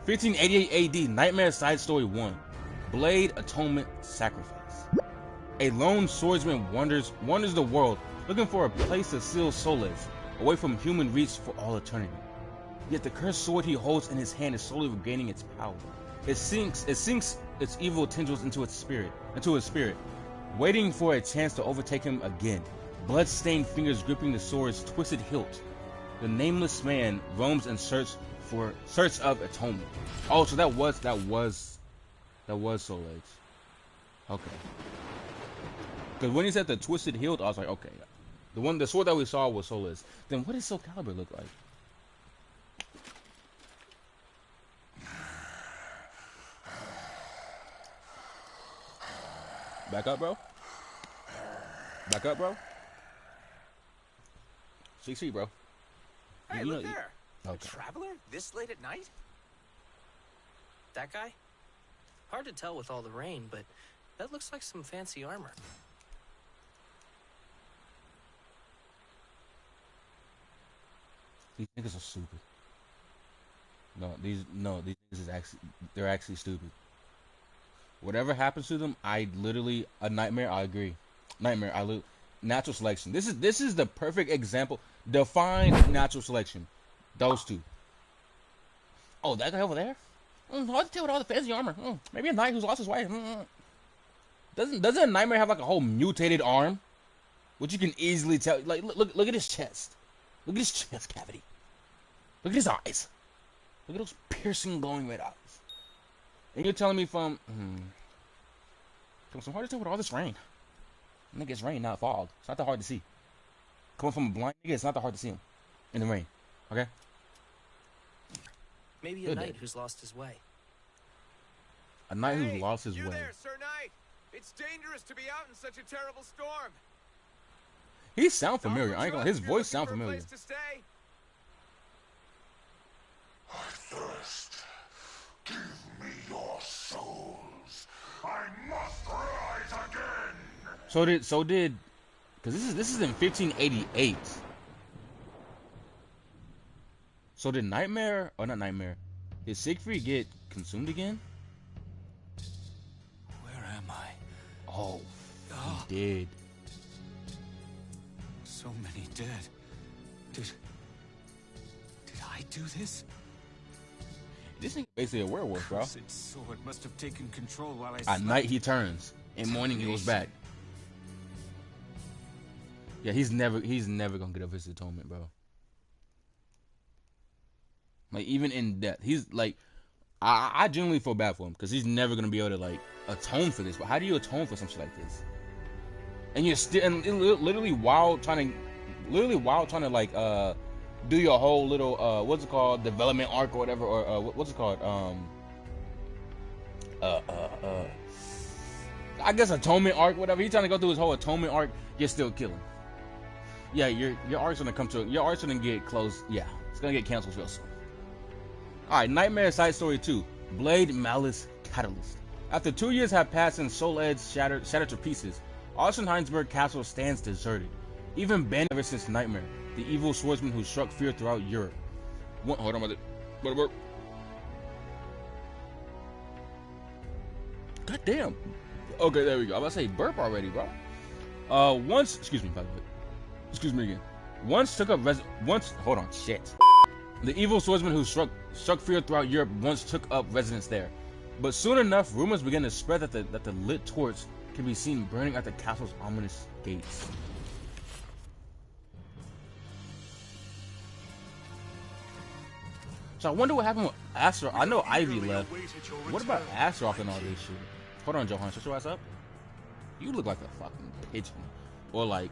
1588 AD, Nightmare Side Story 1. Blade Atonement Sacrifice. A lone swordsman wanders the world looking for a place to seal Soles, away from human reach for all eternity. Yet the cursed sword he holds in his hand is slowly regaining its power. It sinks its evil tendrils into his spirit, waiting for a chance to overtake him again. Blood-stained fingers gripping the sword's twisted hilt. The nameless man roams in search of atonement. Oh, so that was Soul Edge. Okay. Because when he said the twisted hilt, I was like, okay. The sword that we saw was Soul Edge. Then what does Soul Calibur look like? Back up, bro. Back up, bro. 6 feet, bro. Hey, look there. Okay. A traveler this late at night? That guy? Hard to tell with all the rain, but that looks like some fancy armor. These niggas are stupid. These niggas they're actually stupid. Whatever happens to them, a Nightmare, I agree. Natural selection. This is the perfect example. Define natural selection. Those two. Oh, that guy over there? Hard to tell with all the fancy armor. Maybe a knight who's lost his wife. Doesn't a Nightmare have like a whole mutated arm? Which you can easily tell. Like, look at his chest. Look at his chest cavity. Look at his eyes. Look at those piercing, glowing red eyes. And you're telling me from some hard to tell with all this rain. Nigga, it's rain, not fog. It's not that hard to see. Coming from a blind nigga, it's not that hard to see him in the rain. Okay? Maybe a knight who's lost his way. A knight who's lost his way. There, Sir Knight. It's dangerous to be out in such a terrible storm. He sound familiar. I ain't gonna. His voice sound familiar. I thirst. Give me your souls. I must rise again. So did, because this is in 1588. So did Nightmare, or not Nightmare, did Siegfried get consumed again? Where am I? Oh, he did. So many dead. Did I do this? This thing basically a werewolf, bro. Cursed sword must have taken control while I At slept. night he turns, in morning he goes back. Yeah, he's never gonna get up his atonement, bro. Like, even in death, he's like, I genuinely feel bad for him because he's never gonna be able to like atone for this. But how do you atone for something like this? And you're still, and literally while trying to like do your whole little what's it called, development arc or whatever, or what's it called, I guess atonement arc, whatever. He's trying to go through his whole atonement arc. You're still killing. Yeah, your arc's gonna come to, your arc's gonna get close. Yeah, it's gonna get canceled real soon. All right, Nightmare Side Story 2, Blade Malice Catalyst. After 2 years have passed and Soul Edge shattered to pieces, Ostenheinsberg Castle stands deserted, even banned ever since Nightmare, the evil swordsman who struck fear throughout Europe. Hold on, what? God damn. Okay, there we go. I'm about to say burp already, bro. Excuse me, by the way. Excuse me again. Hold on, shit. The evil swordsman who struck fear throughout Europe once took up residence there. But soon enough, rumors began to spread that the lit torch can be seen burning at the castle's ominous gates. So I wonder what happened with Astaroth. I know Ivy left. What about Astaroth and all this shit? Hold on, Johan. Shut your ass up. You look like a fucking pigeon. Or like,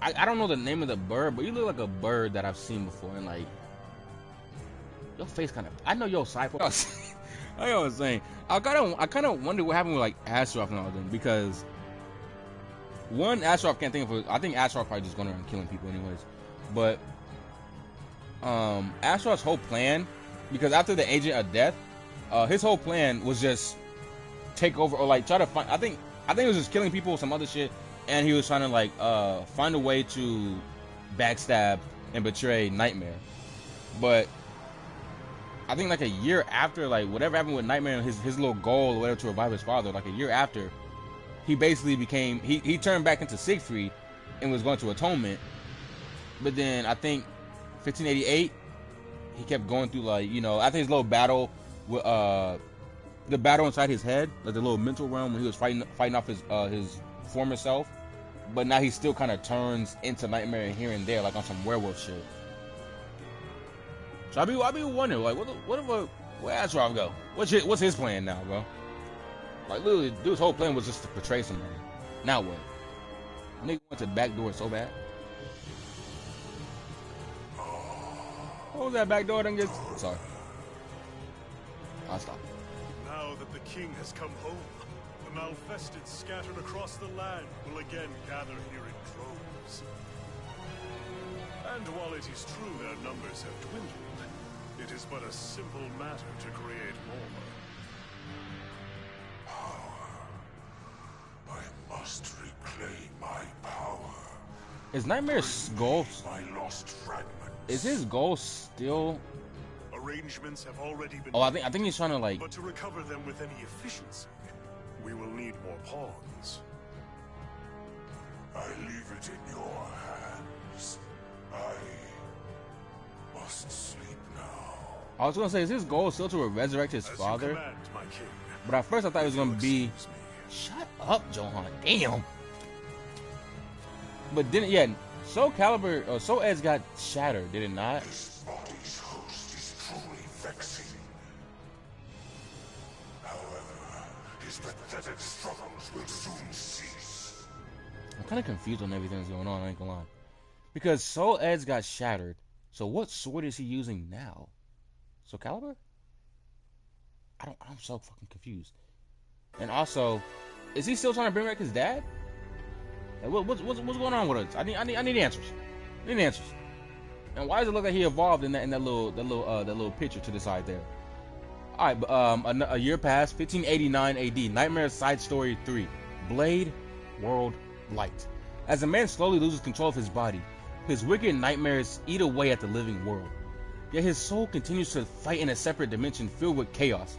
I don't know the name of the bird, but you look like a bird that I've seen before. And like, your face kind of, I know your side. I know what I'm saying. I kind of wonder what happened with like Astaroth and all them, because one, Astaroth can't think of it. I think Astaroth probably just going around killing people anyways. But Astaroth's whole plan, because after the Agent of Death, his whole plan was just take over, or like try to find, I think it was just killing people, some other shit, and he was trying to like find a way to backstab and betray Nightmare. But I think like a year after, like whatever happened with Nightmare and his little goal or whatever to revive his father, like a year after, he basically became he turned back into Siegfried and was going to atonement. But then I think 1588, he kept going through like, you know, after his little battle with the battle inside his head, like the little mental realm when he was fighting off his former self. But now he still kind of turns into Nightmare here and there, like on some werewolf shit. So I be wondering, like, where Azeroth go? What's his plan now, bro? Like, literally, dude's whole plan was just to portray somebody. Now what? Nigga went to the back door so bad. What was that back door? Sorry. I'll stop. Now that the king has come home, the malfested scattered across the land will again gather here in droves. And while it is true their numbers have dwindled, it is but a simple matter to create more. Power. I must reclaim my power. Is Nightmare's goal? My lost fragments. Is his goal still? Arrangements have already been. Oh, I think he's trying to like. But to recover them with any efficiency, we will need more pawns. I leave it in your hands. I must sleep now. I was gonna say, is his goal still to resurrect his father? Command, my king. But at first I thought it was gonna be. Excuse me. Shut up, Johan. Damn. But didn't Soul Calibur or Soul Edge got shattered, did it not? This body's host is truly vexing. However, his pathetic struggles will soon cease. I'm kind of confused on everything that's going on, I ain't gonna lie. Because Soul Edge got shattered, so what sword is he using now? Soul Calibur? I'm so fucking confused. And also, is he still trying to bring back his dad? Like, what's going on with us? I need answers. I need answers. And why does it look like he evolved in that little picture to the side there? All right, but a year passed, 1589 AD. Nightmare Side Story 3, Blade, World, Light. As a man slowly loses control of his body, his wicked nightmares eat away at the living world. Yet his soul continues to fight in a separate dimension filled with chaos.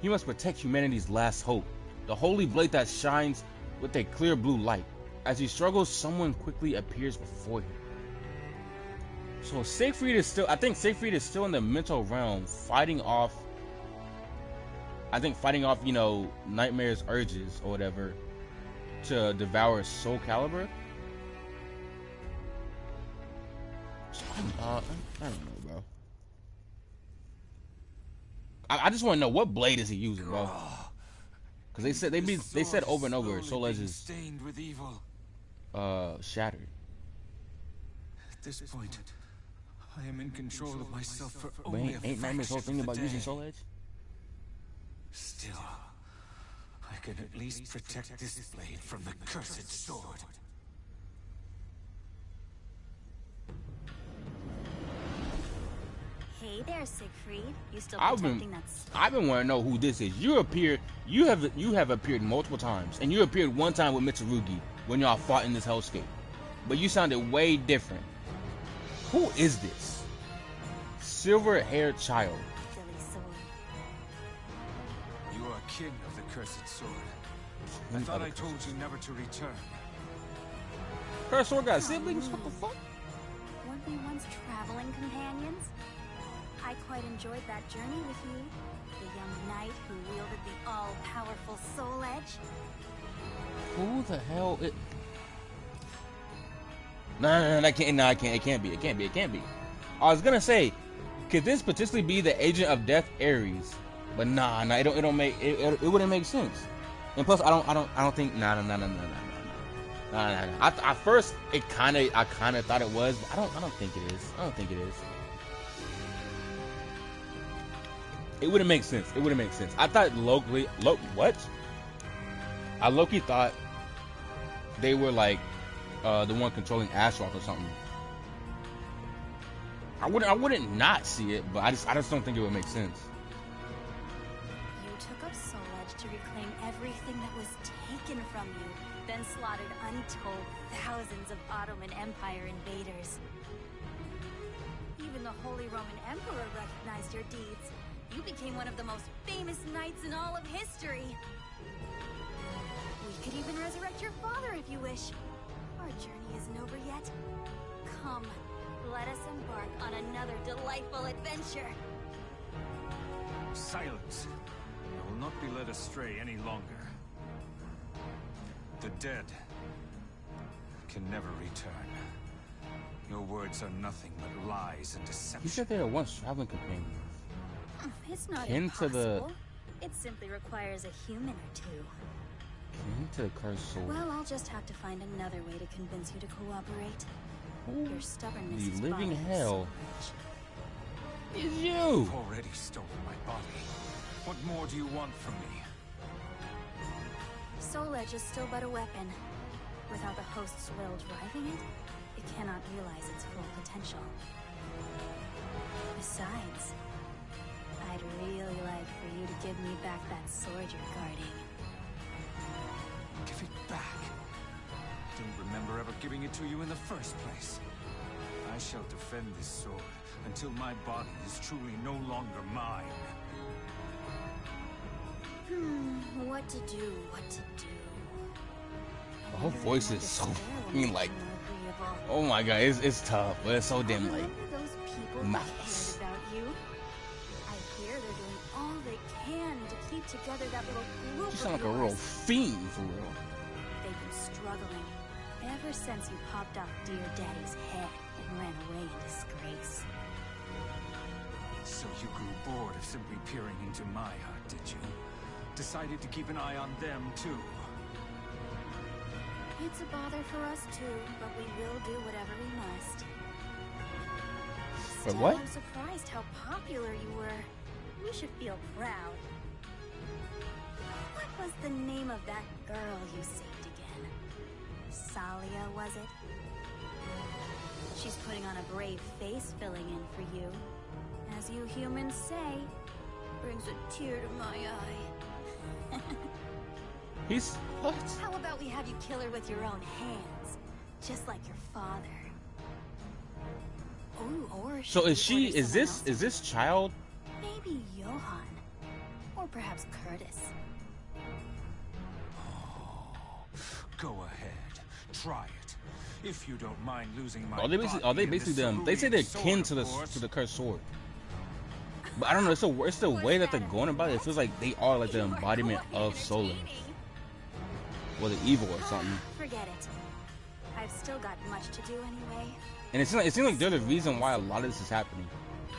He must protect humanity's last hope, the holy blade that shines with a clear blue light. As he struggles, someone quickly appears before him. So Siegfried is still in the mental realm, fighting off, you know, Nightmare's urges or whatever to devour Soul Calibur. I don't know, bro. I just want to know, what blade is he using, bro? Because they said over and over, Soul Edge is stained with evil. Shattered. At this point, I am in control of myself for But only ain't Nightmare's whole thing about using Soul Edge? Still, I can at least protect this blade from the cursed sword. Hey there, Siegfried. You still I've protecting that stuff? been wanting to know who this is. You have appeared multiple times, and you appeared one time with Mitsurugi when y'all fought in this hellscape. But you sounded way different. Who is this? Silver-haired child. Silly soul. You are kin of the cursed sword. I thought I told you never to return. Cursed sword got siblings? What the fuck? Weren't we once traveling companions? I quite enjoyed that journey with you. The young knight who wielded the all-powerful Soul Edge. Who the hell is... No, it can't be. I was gonna say, could this potentially be the Agent of Death Ares? But nah, it wouldn't make sense. And plus, I don't think, nah. At first, I kind of thought it was, but I don't think it is. It wouldn't make sense. I thought I low-key thought they were like the one controlling Azeroth or something. I wouldn't not see it, but I just don't think it would make sense. You took up Soul Edge to reclaim everything that was taken from you, then slaughtered untold thousands of Ottoman Empire invaders. Even the Holy Roman Emperor recognized past your deeds, you became one of the most famous knights in all of history. We could even resurrect your father if you wish. Our journey isn't over yet. Come, let us embark on another delightful adventure. Silence. I will not be led astray any longer. The dead can never return. Your words are nothing but lies and deception. He said they were once traveling companions. It's not Kin to impossible. the- It simply requires a human or two. Kin to the cursed sword. Well, I'll just have to find another way to convince you to cooperate. Who Your stubbornness the is living bothering hell so much. is you? You've already stolen my body. What more do you want from me? Soul Edge is still but a weapon. Without the host's will driving it, it cannot realize its full potential. Besides, I'd really like for you to give me back that sword you're guarding. Give it back. I don't remember ever giving it to you in the first place. I shall defend this sword until my body is truly no longer mine. What to do, what to do. Her voice is so fucking like, Agreeable. oh my god, it's tough, but it's so damn like, Remember those people who mouths. cared about you? I hear they're doing all they can to keep together that little group. she of sound like a yours. real fiend for real. They've been struggling ever since you popped off dear Daddy's head and ran away in disgrace. So you grew bored of simply peering into my heart, did you? Decided to keep an eye on them, too. It's a bother for us too, but we will do whatever we must. For Still, what? I'm surprised how popular you were. You should feel proud. What was the name of that girl you saved again? Salia, was it? She's putting on a brave face filling in for you. As you humans say, brings a tear to my eye. He's what? How about we have you kill her with your own hands? Just like your father. Ooh, or So is should we she? order Is someone this? else? Is this child? Maybe Johan. Or perhaps Curtis. Go ahead. Try it. If you don't mind losing my Are they basically? Are they basically them? They say they're kin to the cursed sword. But I don't know. It's the way that they're going about it. It feels like they are like the embodiment of Soul Edge, or the evil or something. Forget it. I've still got much to do anyway. And it seems like they're the reason why a lot of this is happening.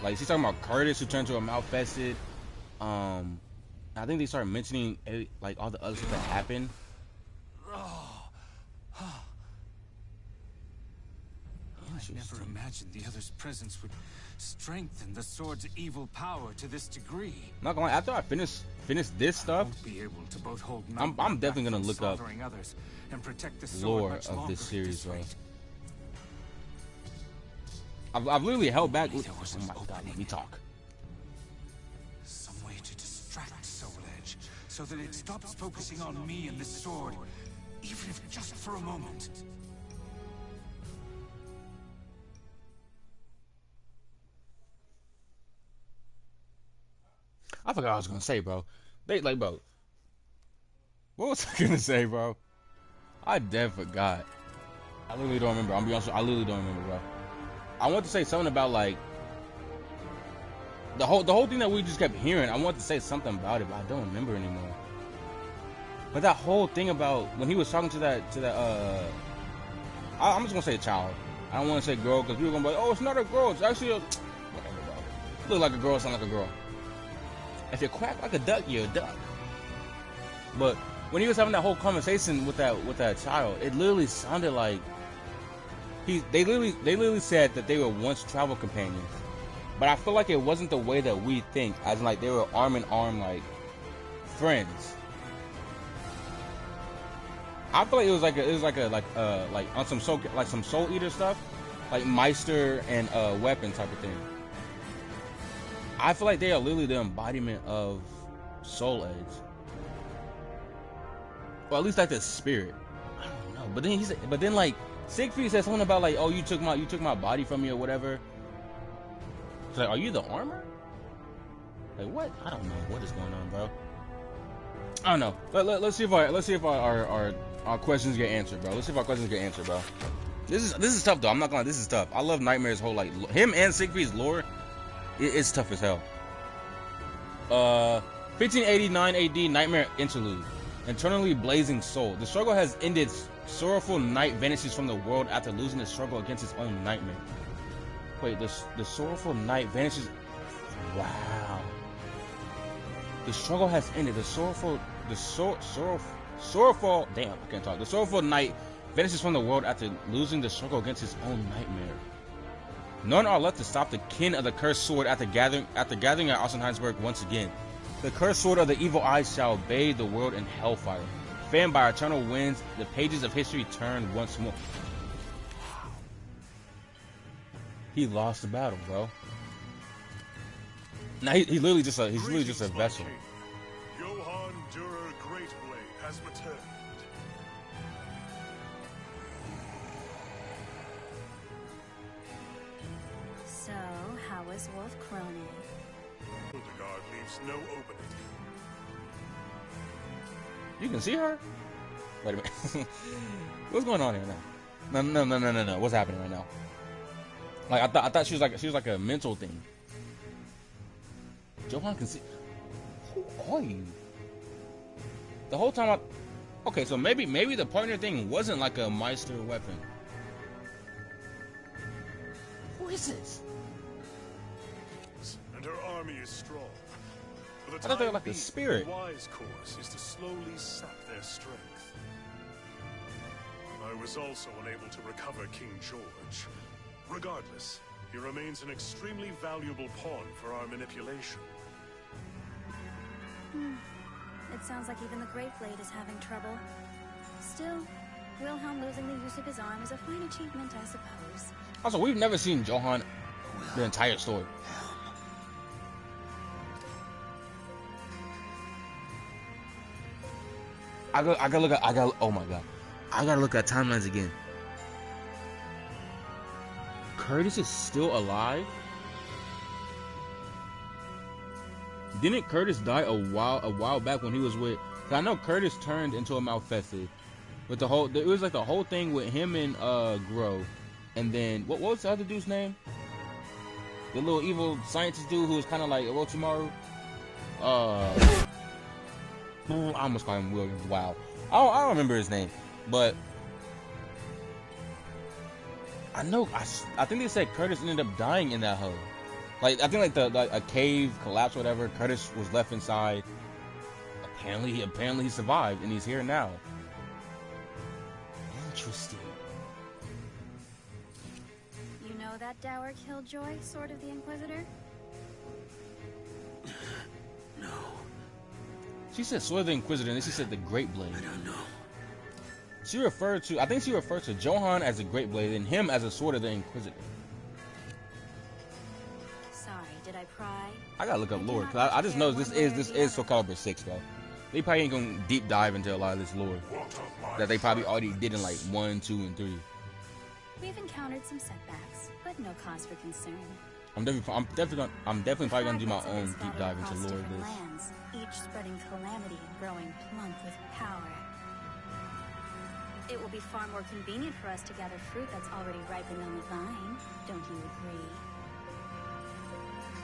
Like she's talking about Curtis, who turned to a malfested. I think they started mentioning like all the other stuff that happened. I never imagined the other's presence would strengthen the sword's evil power to this degree. Not gonna lie, after I finish this stuff, Won't be able to both hold I'm definitely gonna look up others and protect the sword lore much of longer this at series, bro. rate. I've literally held back. There was Oh an my god, opening. let me talk. Some way to distract Soul Edge so that it stops focusing on me and the sword, even if just for a moment. I forgot what I was gonna say, bro. Bro. What was I gonna say, bro? I dead forgot. I literally don't remember. I'm be honest with you, I literally don't remember, bro. I want to say something about like the whole thing that we just kept hearing. I want to say something about it, but I don't remember anymore. But that whole thing about when he was talking to that I'm just gonna say a child. I don't want to say girl because people are gonna be like, oh, it's not a girl. It's actually a whatever, bro. Look like a girl, sound like a girl. If you quack like a duck, you're a duck. But when he was having that whole conversation with that child, it literally sounded like they literally said that they were once travel companions. But I feel like it wasn't the way that we think, as in like they were arm in arm like friends. I feel like it was like on some soul eater stuff, like Meister and weapon type of thing. I feel like they are literally the embodiment of Soul Edge, or at least like the spirit. I don't know. But then like Siegfried said something about like, oh, you took my body from me or whatever. It's like, are you the armor? Like what? I don't know what is going on, bro. I don't know. Let's see if our questions get answered, bro. Let's see if our questions get answered, bro. This is tough though. I'm not gonna lie, this is tough. I love Nightmare's whole like him and Siegfried's lore. It's tough as hell. 1589 AD Nightmare Interlude. Internally blazing soul. The struggle has ended. Sorrowful knight vanishes from the world after losing the struggle against his own nightmare. Wait, the sorrowful knight vanishes. Wow. The struggle has ended. Sorrowful. Damn, I can't talk. The sorrowful knight vanishes from the world after losing the struggle against his own nightmare. None are left to stop the kin of the cursed sword after gathering at Ostenheinsberg once again. The cursed sword of the evil eyes shall bathe the world in hellfire. Fanned by eternal winds, the pages of history turn once more. He lost the battle, bro. Now he's literally just a vessel. Johann Durer Greatblade has returned. So, how is Wolf Kronig? Hildegard leaves no opening. You can see her? Wait a minute. What's going on here now? No. What's happening right now? Like I thought she was like a mental thing. Johann can see. Who are you? The whole time okay, so maybe the partner thing wasn't like a Meister weapon. Who is this? And her army is strong. I thought they were like a spirit. The wise course is to slowly sap their strength. I was also unable to recover King George. Regardless, he remains an extremely valuable pawn for our manipulation. It sounds like even the Great Blade is having trouble. Still, Wilhelm losing the use of his arm is a fine achievement, I suppose. Also, we've never seen Johann the entire story. Oh my god. I gotta look at timelines again. Curtis is still alive? Didn't Curtis die a while back when he was with? Cause I know Curtis turned into a Malfested. But it was like the whole thing with him and Grow. And then what was the other dude's name? The little evil scientist dude who was kind of like Orochimaru. I almost called him Williams. Wow, I don't remember his name, but I know. I think they said Curtis ended up dying in that hole. Like I think like a cave collapsed, or whatever. Curtis was left inside. Apparently he survived, and he's here now. Interesting. You know that dour killjoy, Sword of the Inquisitor? No. She said Sword of the Inquisitor, and then she said the Great Blade. I don't know. I think she referred to Johann as the Great Blade and him as a Sword of the Inquisitor. Sorry, did I pry? I gotta look up lore, cause I just know this is Soul Calibur 6 though. They probably ain't gonna deep dive into a lot of this lore that they probably already did in like 1, 2, and 3. We've encountered some setbacks, but no cause for concern. I'm definitely probably gonna do my own deep dive into lore of this. Lands, each spreading calamity and growing plump with power. It will be far more convenient for us to gather fruit that's already ripened on the vine. Don't you agree?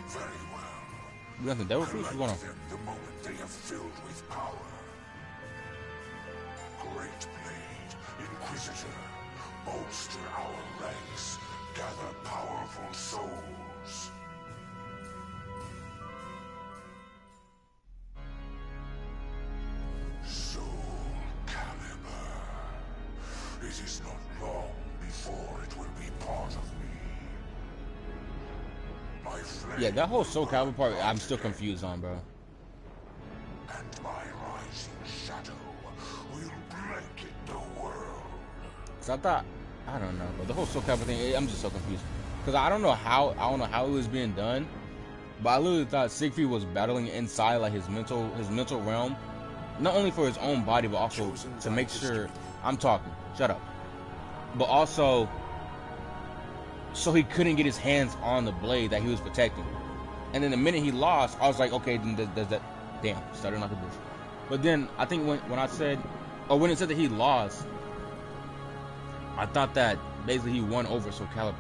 Very well. You got the devil fruit? What's going on? Them the moment they are filled with power. Great Blade, Inquisitor, bolster our ranks, gather powerful souls. Soul Calibur. It is not long before it will be part of me. My flame. Yeah, that whole Soul Calibur part, I'm still confused on, bro. And my rising shadow will blanket the world. Cause I don't know, but the whole Soul Calibur thing, I'm just so confused. Cause I don't know how it was being done, but I literally thought Siegfried was battling inside like his mental realm, not only for his own body, but also to make sure I'm talking. Shut up. But also, so he couldn't get his hands on the blade that he was protecting. And then the minute he lost, I was like, okay, then does that, damn, started like a bitch. But then I think when I said, or when it said that he lost, I thought that basically he won over Soul Calibur.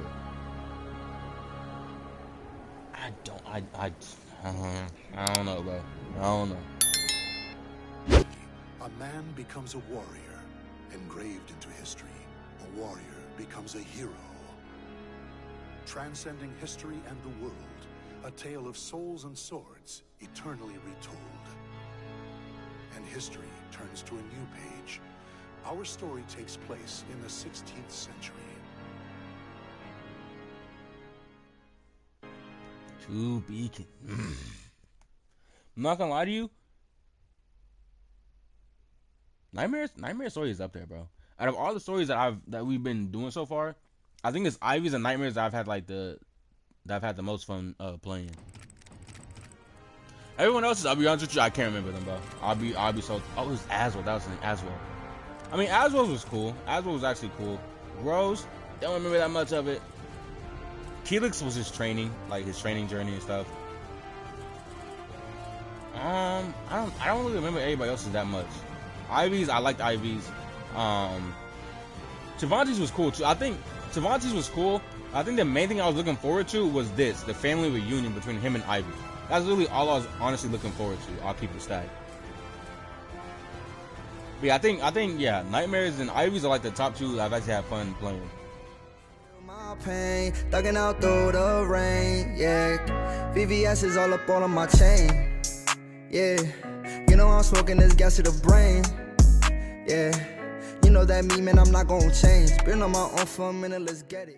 I don't know, bro. I don't know. A man becomes a warrior, engraved into history. A warrior becomes a hero. Transcending history and the world, a tale of souls and swords, eternally retold. And history turns to a new page. Our story takes place in the 16th century. To be I'm not gonna lie to you. Nightmare story is up there, bro. Out of all the stories that we've been doing so far, I think it's Ivy's and Nightmares that I've had the most fun playing. Everyone else's, I'll be honest with you, I can't remember them, bro. I'll be so. Oh, it was Aswell. That was Aswell. I mean, Aswell was cool. Aswell was actually cool. Rose, don't remember that much of it. Keelix was his training, like his training journey and stuff. I don't really remember anybody else's that much. Ivy's, I liked Ivy's. Chavanti's was cool too. I think Chavanti's was cool. I think the main thing I was looking forward to was the family reunion between him and Ivy. That's really all I was honestly looking forward to. I'll keep it stacked. But yeah, I think yeah, Nightmares and Ivy's are like the top two I've actually had fun playing. My pain, thugging out through the rain, yeah. VVS is all up all on my chain, yeah. You know I'm smoking this gas to the brain, yeah. You know that me, man, I'm not gonna change. Been on my own for a minute, let's get it.